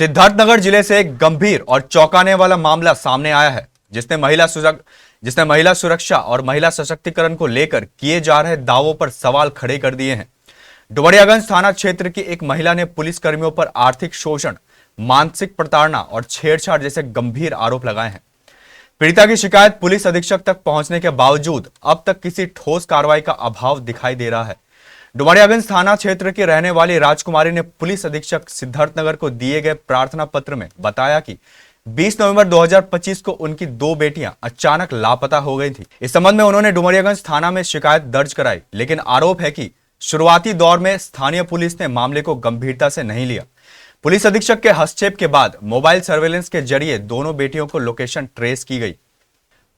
सिद्धार्थनगर जिले से एक गंभीर और चौंकाने वाला मामला सामने आया है, जिसने महिला सुरक्षा और महिला सशक्तिकरण को लेकर किए जा रहे दावों पर सवाल खड़े कर दिए हैं। डुमरियागंज थाना क्षेत्र की एक महिला ने पुलिस कर्मियों पर आर्थिक शोषण, मानसिक प्रताड़ना और छेड़छाड़ जैसे गंभीर आरोप लगाए हैं। पीड़िता की शिकायत पुलिस अधीक्षक तक पहुंचने के बावजूद अब तक किसी ठोस कार्रवाई का अभाव दिखाई दे रहा है। डुमरियागंज थाना क्षेत्र की रहने वाली राजकुमारी ने पुलिस अधीक्षक सिद्धार्थनगर को दिए गए प्रार्थना पत्र में बताया कि 20 नवंबर 2025 को उनकी 2 बेटियां अचानक लापता हो गई थी। इस संबंध में उन्होंने डुमरियागंज थाना में शिकायत दर्ज कराई, लेकिन आरोप है कि शुरुआती दौर में स्थानीय पुलिस ने मामले को गंभीरता से नहीं लिया। पुलिस अधीक्षक के हस्तक्षेप के बाद मोबाइल सर्वेलेंस के जरिए दोनों बेटियों को लोकेशन ट्रेस की गई।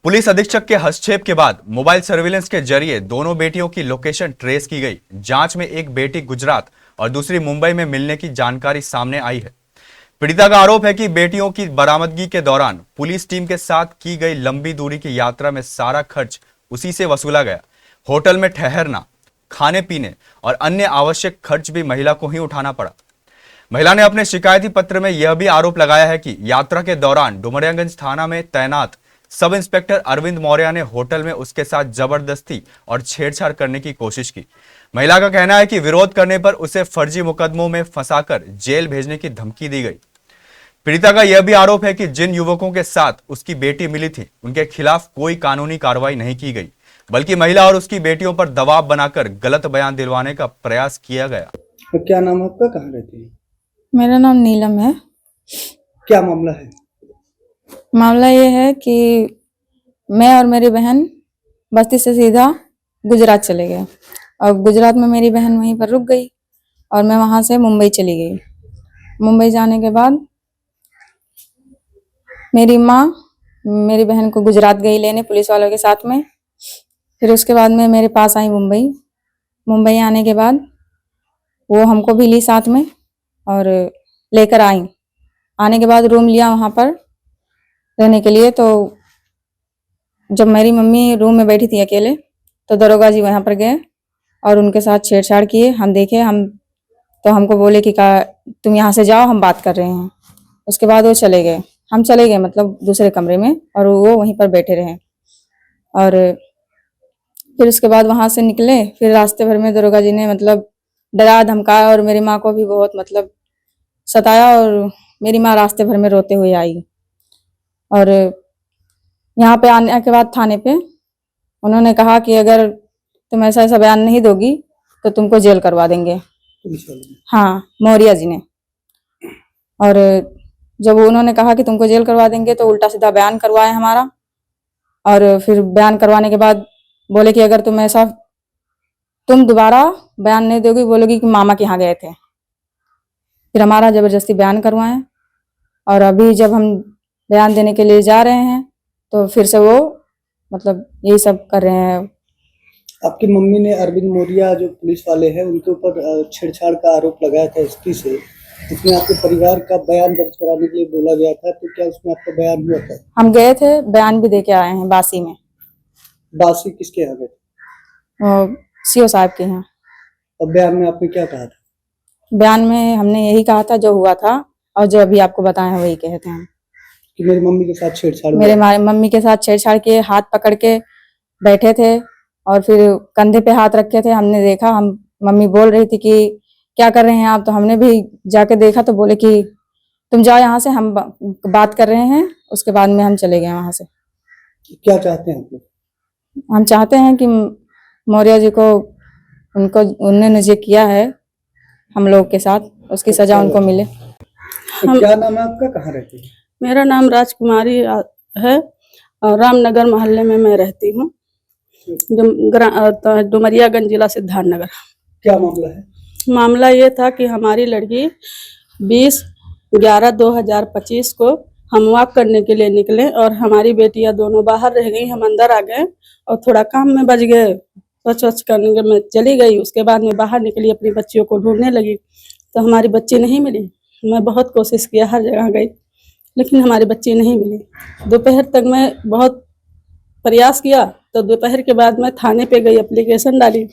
पुलिस अधीक्षक के हस्तक्षेप के बाद मोबाइल सर्विलेंस के जरिए दोनों बेटियों की लोकेशन ट्रेस की गई। जांच में एक बेटी गुजरात और दूसरी मुंबई में मिलने की जानकारी सामने आई है। पीड़िता का आरोप है कि बेटियों की बरामदगी के दौरान पुलिस टीम के साथ की गई लंबी दूरी की यात्रा में सारा खर्च उसी से वसूला गया। होटल में ठहरना, खाने पीने और अन्य आवश्यक खर्च भी महिला को ही उठाना पड़ा। महिला ने अपने शिकायती पत्र में यह भी आरोप लगाया है कि यात्रा के दौरान डुमरियागंज थाना में तैनात सब इंस्पेक्टर अरविंद मौर्य ने होटल में उसके साथ जबरदस्ती और छेड़छाड़ करने की कोशिश की। महिला का कहना है कि विरोध करने पर उसे फर्जी मुकदमों में फंसाकर जेल भेजने की धमकी दी गई। पीड़िता का यह भी आरोप है कि जिन युवकों के साथ उसकी बेटी मिली थी, उनके खिलाफ कोई कानूनी कार्रवाई नहीं की गई, बल्कि महिला और उसकी बेटियों पर दबाव बनाकर गलत बयान दिलवाने का प्रयास किया गया। तो क्या नाम है आपका, कहाँ रहती है? मेरा नाम नीलम है। क्या मामला है? मामला ये है कि मैं और मेरी बहन बस्ती से सीधा गुजरात चले गए और गुजरात में मेरी बहन वहीं पर रुक गई और मैं वहां से मुंबई चली गई। मुंबई जाने के बाद मेरी माँ मेरी बहन को गुजरात गई लेने पुलिस वालों के साथ में। फिर उसके बाद में मेरे पास आई मुंबई आने के बाद वो हमको भी ली साथ में और लेकर आई। आने के बाद रूम लिया वहाँ पर रहने के लिए। तो जब मेरी मम्मी रूम में बैठी थी अकेले तो दरोगा जी वहाँ पर गए और उनके साथ छेड़छाड़ किए। हम देखे, हमको बोले कि तुम यहाँ से जाओ, हम बात कर रहे हैं। उसके बाद वो चले गए, हम चले गए मतलब दूसरे कमरे में और वो वहीं पर बैठे रहे। और फिर उसके बाद वहाँ से निकले। फिर रास्ते भर में दरोगा जी ने मतलब डरा धमकाया और मेरी माँ को भी बहुत मतलब सताया और मेरी माँ रास्ते भर में रोते हुए आई। और यहाँ पे आने के बाद थाने पे उन्होंने कहा कि अगर तुम ऐसा बयान नहीं दोगी तो तुमको जेल करवा देंगे। हाँ, मौर्य जी ने। और जब उन्होंने कहा कि तुमको जेल करवा देंगे तो उल्टा सीधा बयान करवाए हमारा। और फिर बयान करवाने के बाद बोले कि अगर तुम दोबारा बयान नहीं दोगी, बोलोगी कि मामा के यहाँ गए थे। फिर हमारा जबरदस्ती बयान करवाए और अभी जब हम बयान देने के लिए जा रहे हैं तो फिर से वो मतलब यही सब कर रहे हैं। आपकी मम्मी ने अरविंद मौर्य जो पुलिस वाले हैं उनके ऊपर छेड़छाड़ का आरोप लगाया था एसपी से। इसमें आपके परिवार का बयान दर्ज कराने के लिए बोला गया था, तो क्या उसमें आपका बयान हुआ था? हम गए थे, बयान भी दे के आए हैं बासी में। बासी किसके यहाँ गए? सीओ साहब के यहाँ। और बयान में आपने क्या कहा था? बयान में हमने यही कहा था जो हुआ था और जो अभी आपको बताया वही कहे थे हम कि मेरी मम्मी के साथ छेड़छाड़, मेरे मम्मी के साथ छेड़छाड़ किए, हाथ पकड़ के बैठे थे और फिर कंधे पे हाथ रखे थे। हमने देखा, मम्मी बोल रही थी कि क्या कर रहे हैं आप, तो हमने भी जाके देखा तो बोले कि तुम जाओ यहाँ से, हम बात कर रहे हैं। उसके बाद में हम चले गए वहां से। क्या चाहते हैं आप? हम चाहते हैं कि मौर्य जी को उन्होंने जो किया है हम लोग के साथ उसकी सजा उनको मिले। तो क्या नाम है आपका, कहाँ रहती है? मेरा नाम राजकुमारी है और रामनगर मोहल्ले में मैं रहती हूँ, डुमरियागंज जिला सिद्धार्थनगर। क्या मामला है? मामला ये था कि हमारी लड़की 20/11/2025 को हम वॉक करने के लिए निकले और हमारी बेटियां दोनों बाहर रह गई। हम अंदर आ गए और थोड़ा काम में बच गए, स्वच्छ करने के मैं चली गई। उसके बाद में बाहर निकली, अपनी बच्चियों को ढूंढने लगी तो हमारी बच्ची नहीं मिली। मैं बहुत कोशिश किया, हर जगह गई, लेकिन हमारी बच्ची नहीं मिली। दोपहर तक मैं बहुत प्रयास किया तो दोपहर के बाद मैं थाने पे गई, एप्लीकेशन डाली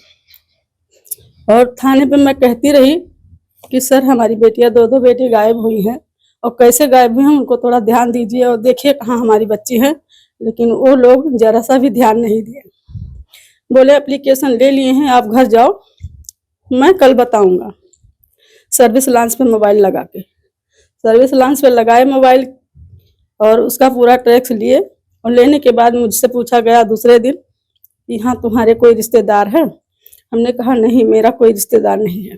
और थाने पे मैं कहती रही कि सर हमारी बेटियां 2 बेटी गायब हुई हैं और कैसे गायब हुए हैं उनको थोड़ा ध्यान दीजिए और देखिए कहाँ हमारी बच्ची है। लेकिन वो लोग जरा सा भी ध्यान नहीं दिए। बोले एप्लीकेशन ले लिए हैं, आप घर जाओ, मैं कल बताऊंगा। सर्विस लॉन्च पे मोबाइल लगा के सर्विस लॉन्च पे लगाए मोबाइल और उसका पूरा ट्रैक्स लिए और लेने के बाद मुझसे पूछा गया दूसरे दिन कि हाँ तुम्हारे कोई रिश्तेदार है। हमने कहा नहीं, मेरा कोई रिश्तेदार नहीं है।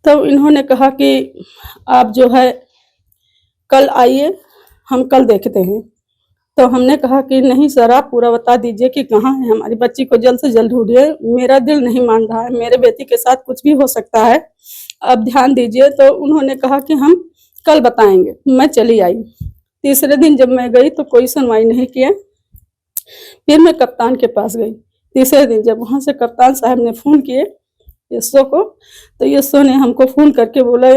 तो इन्होंने कहा कि आप जो है कल आइए, हम कल देखते हैं। तो हमने कहा कि नहीं सर, आप पूरा बता दीजिए कि कहाँ है हमारी बच्ची को, जल्द से जल्द ढूंढिए, मेरा दिल नहीं मान रहा है, मेरे बेटी के साथ कुछ भी हो सकता है, आप ध्यान दीजिए। तो उन्होंने कहा कि हम कल बताएंगे। मैं चली आई। तीसरे दिन जब मैं गई तो कोई सुनवाई नहीं किया। फिर मैं कप्तान के पास गई। तीसरे दिन जब वहाँ से कप्तान साहब ने फ़ोन किए एसओ को, तो एसओ ने हमको फ़ोन करके बोला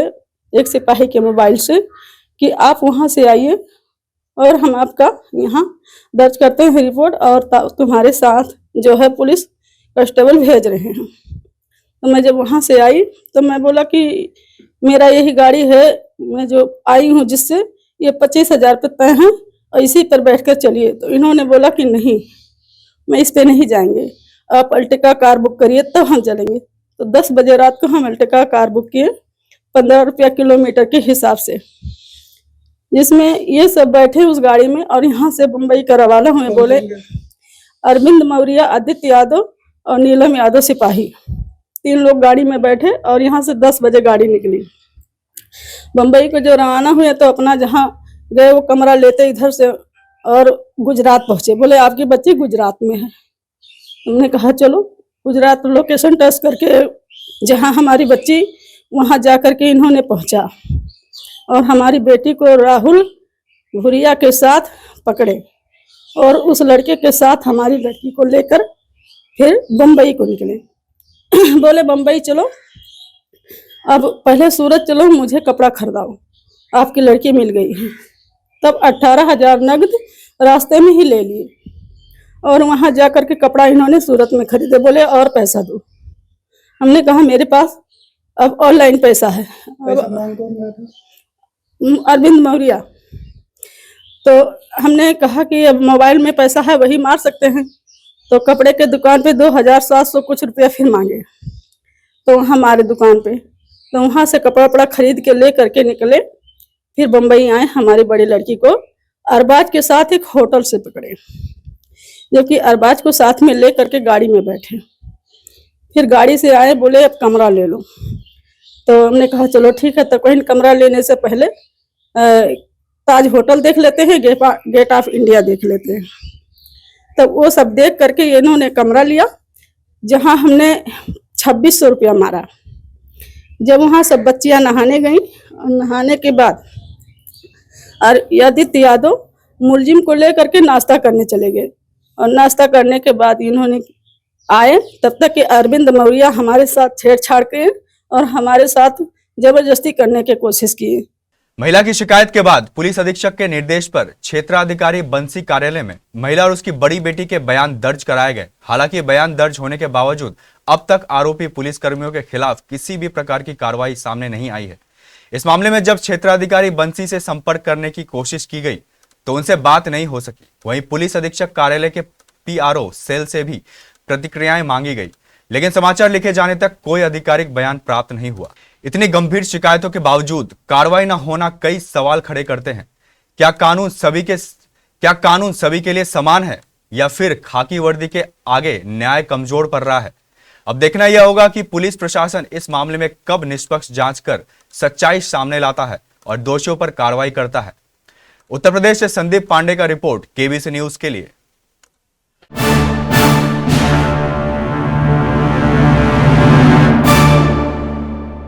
एक सिपाही के मोबाइल से कि आप वहाँ से आइए और हम आपका यहाँ दर्ज करते हैं रिपोर्ट और तुम्हारे साथ जो है पुलिस कांस्टेबल भेज रहे हैं। तो मैं जब वहाँ से आई तो मैं बोला कि मेरा यही गाड़ी है, मैं जो आई हूँ जिससे, ये 25,000 रुपये तय हैं और इसी पर बैठ कर चलिए। तो इन्होंने बोला कि नहीं, मैं इस पे नहीं जाएंगे, आप अल्टिका कार बुक करिए तब हम चलेंगे। तो 10 बजे रात को हम अल्टिका कार बुक किए 15 रुपया किलोमीटर के हिसाब से, जिसमें ये सब बैठे उस गाड़ी में और यहाँ से मुंबई का रवाना हुए। बोले अरविंद मौर्य, आदित्य यादव और नीलम यादव सिपाही, 3 लोग गाड़ी में बैठे और यहाँ से 10 बजे गाड़ी निकली। बम्बई को जो रवाना हुए तो अपना जहाँ गए वो कमरा लेते इधर से और गुजरात पहुँचे। बोले आपकी बच्ची गुजरात में है। हमने कहा चलो गुजरात लोकेशन टच करके जहाँ हमारी बच्ची, वहाँ जा कर के इन्होंने पहुँचा और हमारी बेटी को राहुल भुरिया के साथ पकड़े और उस लड़के के साथ हमारी लड़की को लेकर फिर बम्बई को निकले। बोले बम्बई चलो, अब पहले सूरत चलो, मुझे कपड़ा खरीदाओ, आपकी लड़की मिल गई है। तब 18,000 नगद रास्ते में ही ले लिए और वहाँ जा कर के कपड़ा इन्होंने सूरत में खरीदे। बोले और पैसा दो। हमने कहा मेरे पास अब ऑनलाइन पैसा है। अरविंद मौर्य। तो हमने कहा कि अब मोबाइल में पैसा है वही मार सकते हैं। तो कपड़े के दुकान पे 2,700 कुछ रुपया फिर मांगे। तो हमारे दुकान पे, तो वहाँ से कपड़ा वपड़ा खरीद के ले करके निकले। फिर बम्बई आए। हमारी बड़ी लड़की को अरबाज के साथ एक होटल से पकड़े, जो कि अरबाज को साथ में ले करके गाड़ी में बैठे। फिर गाड़ी से आए, बोले अब कमरा ले लो। तो हमने कहा चलो ठीक है। तो कहीं कमरा लेने से पहले ताज होटल देख लेते हैं, गेट ऑफ इंडिया देख लेते हैं। तब वो सब देख करके इन्होंने कमरा लिया, जहां हमने 2600 रुपया मारा। जब वहाँ सब बच्चियां नहाने गई और नहाने के बाद और आदित्य यादव मुलजिम को ले करके नाश्ता करने चले गए और नाश्ता करने के बाद इन्होंने आए, तब तक कि अरविंद मौर्य हमारे साथ छेड़छाड़ के और हमारे साथ जबरदस्ती करने की कोशिश की। महिला की शिकायत के बाद पुलिस अधीक्षक के निर्देश पर क्षेत्राधिकारी बंसी कार्यालय में महिला और उसकी बड़ी बेटी के बयान दर्ज कराए गए। हालांकि बयान दर्ज होने के बावजूद अब तक आरोपी पुलिस कर्मियों के खिलाफ किसी भी प्रकार की कार्रवाई सामने नहीं आई है। इस मामले में जब क्षेत्राधिकारी बंसी से संपर्क करने की कोशिश की गई तो उनसे बात नहीं हो सकी। वहीं पुलिस अधीक्षक कार्यालय के PRO सेल से भी प्रतिक्रियाएं मांगी गई, लेकिन समाचार लिखे जाने तक कोई आधिकारिक बयान प्राप्त नहीं हुआ। इतनी गंभीर शिकायतों के बावजूद कार्रवाई न होना कई सवाल खड़े करते हैं। क्या कानून सभी के लिए समान है या फिर खाकी वर्दी के आगे न्याय कमजोर पड़ रहा है? अब देखना यह होगा कि पुलिस प्रशासन इस मामले में कब निष्पक्ष जांच कर सच्चाई सामने लाता है और दोषियों पर कार्रवाई करता है। उत्तर प्रदेश से संदीप पांडे का रिपोर्ट KBC न्यूज के लिए।